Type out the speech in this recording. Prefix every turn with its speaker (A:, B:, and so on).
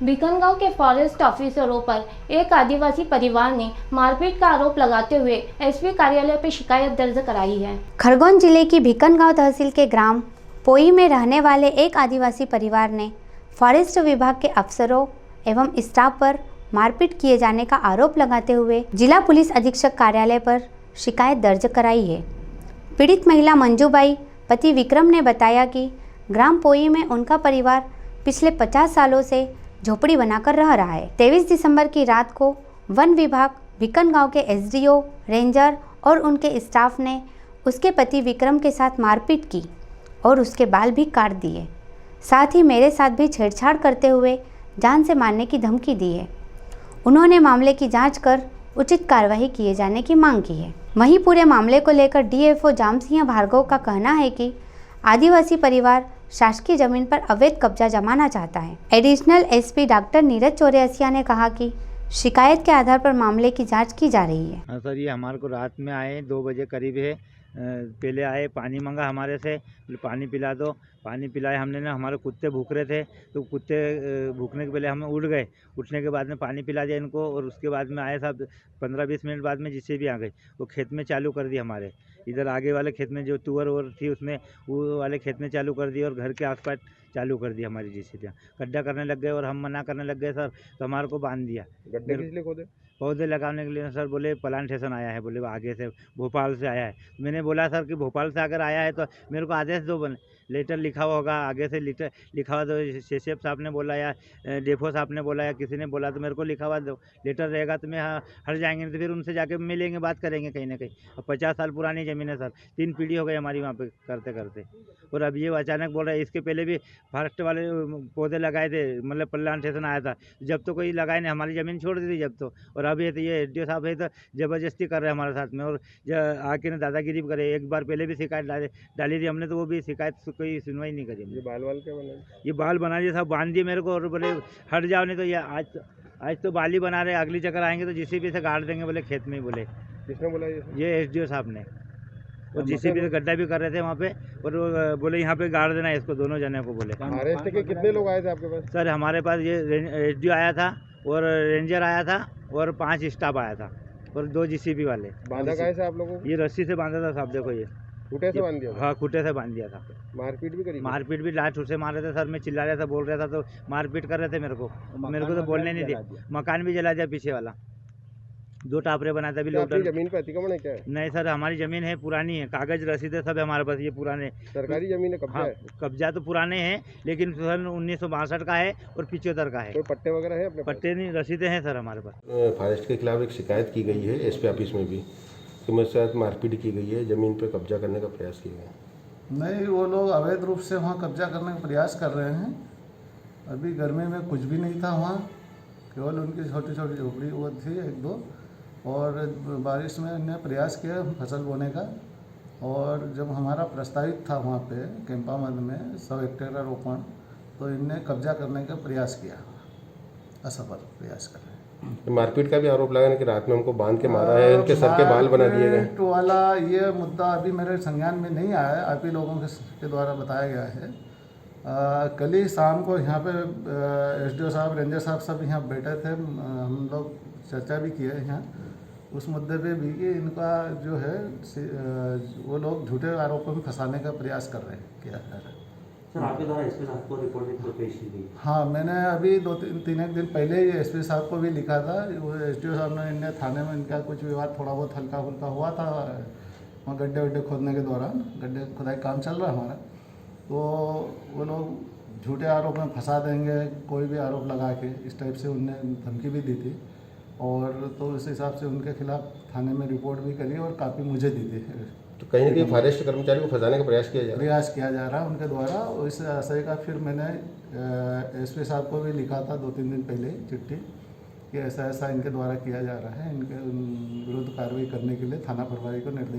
A: बीकनगांव के फॉरेस्ट ऑफिसरों पर एक आदिवासी परिवार ने मारपीट का आरोप लगाते हुए एसपी कार्यालय पर शिकायत दर्ज कराई है।
B: खरगोन जिले की बीकनगांव तहसील के ग्राम पोई में रहने वाले एक आदिवासी परिवार ने फॉरेस्ट विभाग के अफसरों एवं स्टाफ पर मारपीट किए जाने का आरोप लगाते हुए जिला पुलिस अधीक्षक कार्यालय पर शिकायत दर्ज कराई है। पीड़ित महिला मंजूबाई पति विक्रम ने बताया कि ग्राम पोई में उनका परिवार पिछले 50 सालों से झोपड़ी बनाकर रह रहा है। 23 दिसंबर की रात को वन विभाग बीकनगांव के एसडीओ, रेंजर और उनके स्टाफ ने उसके पति विक्रम के साथ मारपीट की और उसके बाल भी काट दिए। साथ ही मेरे साथ भी छेड़छाड़ करते हुए जान से मारने की धमकी दी है। उन्होंने मामले की जांच कर उचित कार्रवाई किए जाने की मांग की है। वहीं पूरे मामले को लेकर डीएफओ जामसिंह भार्गव का कहना है कि आदिवासी परिवार शासकीय जमीन पर अवैध कब्जा जमाना चाहता है। Additional SP doctor Neeraj Chaurasia ने कहा कि शिकायत के आधार पर मामले की जांच की जा रही है।
C: हाँ सर, ये हमारे को रात में आए 2 बजे करीब है। पहले आए, पानी मांगा हमारे से, पानी पिला दो। पानी पिलाए हमने ना, हमारे कुत्ते भूख रहे थे तो कुत्ते भूखने के पहले हम उठ गए। उठने के बाद में पानी पिला दिया इनको और उसके बाद में आए साहब 15-20 मिनट बाद में जिससे भी आ गई वो खेत में चालू कर दी। हमारे इधर आगे वाले खेत में जो तुअर और थी उसमें वो वाले खेत में चालू कर दी और घर के आसपास चालू कर दी हमारी जेसीबी। गड्ढा करने लग गए और हम मना करने लग गए सर, तो हमारे को बांध दिया।
D: गड्ढे किस लिए खोदे?
C: पौधे लगाने के लिए सर। बोले प्लांटेशन आया है, बोले आगे से भोपाल से आया है। मैंने बोला सर कि भोपाल से अगर आया है तो मेरे को आदेश दो, बने लेटर लिखा हुआ होगा, आगे से लेटर लिखा हुआ दो। शेषेप साहब ने बोला या डेफो साहब ने बोला या किसी ने बोला तो मेरे को लिखा हुआ दो। लेटर रहेगा तो मैं हट जाएंगे, तो फिर उनसे जाके मिलेंगे, बात करेंगे कहीं ना कहीं। अब 50 साल पुरानी ज़मीन है सर, 3 पीढ़ी हो गई हमारी वहाँ पे करते करते। और अब ये अचानक बोल रहा है। इसके पहले भी फॉरेस्ट वाले पौधे लगाए थे, मतलब प्लांटेशन आया था, जब तो कोई लगाए नहीं, हमारी ज़मीन छोड़ दी थी जब तो। और अब ये एसडीओ साहब है तो ज़बरदस्ती कर रहे हैं हमारे साथ में और आके ने दादागिरी करे। एक बार पहले भी शिकायत डाली थी हमने, तो वो भी शिकायत कोई सुनवाई नहीं करी।
D: ये बाल क्या बना?
C: ये बाल बना दिए साहब, बांध दिए मेरे को और बोले हट जाओ, नहीं तो ये आज तो बाल ही बना रहे, अगली चक्कर आएंगे तो जेसीबी से गाड़ देंगे, बोले खेत में ही। बोले
D: किसने बोला
C: ये एसडीओ साहब ने। और जेसीबी से गड्ढा भी कर रहे थे वहाँ पे और बोले यहाँ पे गाड़ देना है इसको, दोनों जने को। बोले
D: अरेस्ट के कितने लोग आए थे आपके पास?
C: सर हमारे पास ये एसडीओ आया था और रेंजर आया था और 5 स्टाफ आया था और 2 जेसीबी वाले।
D: बांधा कैसे से आप लोगों को?
C: ये रस्सी से बांधा था साहब, देखो ये
D: खूटे से बांध दिया?
C: हाँ, खूटे से बांध दिया था।
D: मारपीट भी करी?
C: मारपीट भी लाठ से मार रहे थे सर, मैं चिल्ला रहा था, बोल रहा था तो मारपीट कर रहे थे मेरे को। मेरे को तो बोलने नहीं दिया। मकान भी जला दिया पीछे वाला, 2 टापरे बनाए थे। अभी लोग
D: जमीन पे अतिक्रमण है क्या है?
C: नहीं सर, हमारी जमीन है, पुरानी है, कागज रसीदें सब है हमारे पास। ये पुराने
D: सरकारी जमीन है, कब्जा
C: हाँ,
D: है?
C: कब्जा तो पुराने हैं लेकिन सन 1962 का है और 75 का है।
D: कोई पट्टे वगैरह है अपने?
C: पट्टे नहीं, रसीदें हैं सर हमारे पास।
D: फॉरेस्ट के खिलाफ एक शिकायत की गई है एसपी ऑफिस में भी कि मेरे साथ मारपीट की गई है, जमीन पे कब्जा करने का प्रयास किया गया।
E: नहीं, वो लोग अवैध रूप से वहाँ कब्जा करने का प्रयास कर रहे हैं। अभी गर्मी में कुछ भी नहीं था वहाँ, केवल उनकी छोटी छोटी झोपड़ी वो थी 1-2, और बारिश में इन्हें प्रयास किया फसल बोने का। और जब हमारा प्रस्तावित था वहाँ पे कैंपामंद में 100 हेक्टेयर रोपण, तो इनने कब्जा करने का प्रयास किया, असफल प्रयास कर रहे हैं।
D: मारपीट का भी आरोप लगा कि रात में हमको बांध के मारा है, इनके सर के बाल बना दिए गए।
E: तो वाला ये मुद्दा अभी मेरे संज्ञान में नहीं आया है, आप ही लोगों के द्वारा बताया गया है। कल ही शाम को यहाँ पे एसडीओ साहब, रेंजर साहब सब यहाँ बैठे थे, हम लोग चर्चा भी किए यहाँ उस मुद्दे पे भी कि इनका जो है वो लोग झूठे आरोपों में फंसाने का प्रयास कर रहे हैं, किया जा रहा है।
F: सर आपके द्वारा एसपी साहब को रिपोर्ट पेश की गई?
E: हाँ, मैंने अभी 2-3 दिन पहले ही एसपी साहब को भी लिखा था। वो एसडीओ साहब ने इनने थाने में इनका कुछ विवाद थोड़ा बहुत हल्का फुल्का हुआ था वहाँ गड्ढे वड्ढे खोदने के दौरान। गड्ढे खुदाई काम चल रहा हमारा, तो वो लोग झूठे आरोप में फंसा देंगे, कोई भी आरोप लगा के, इस टाइप से उनने धमकी भी दी थी। और तो उस हिसाब से उनके खिलाफ थाने में रिपोर्ट भी करी और कापी मुझे दी थी।
D: तो कहीं ना कहीं फॉरेस्ट कर्मचारी को फंसाने का प्रयास किया जा रहा है उनके द्वारा। इस आशय का फिर मैंने एसपी साहब को भी लिखा था 2-3 दिन पहले चिट्ठी कि ऐसा ऐसा इनके द्वारा किया जा रहा है, इनके विरुद्ध कार्रवाई करने के लिए थाना प्रभारी को निर्देश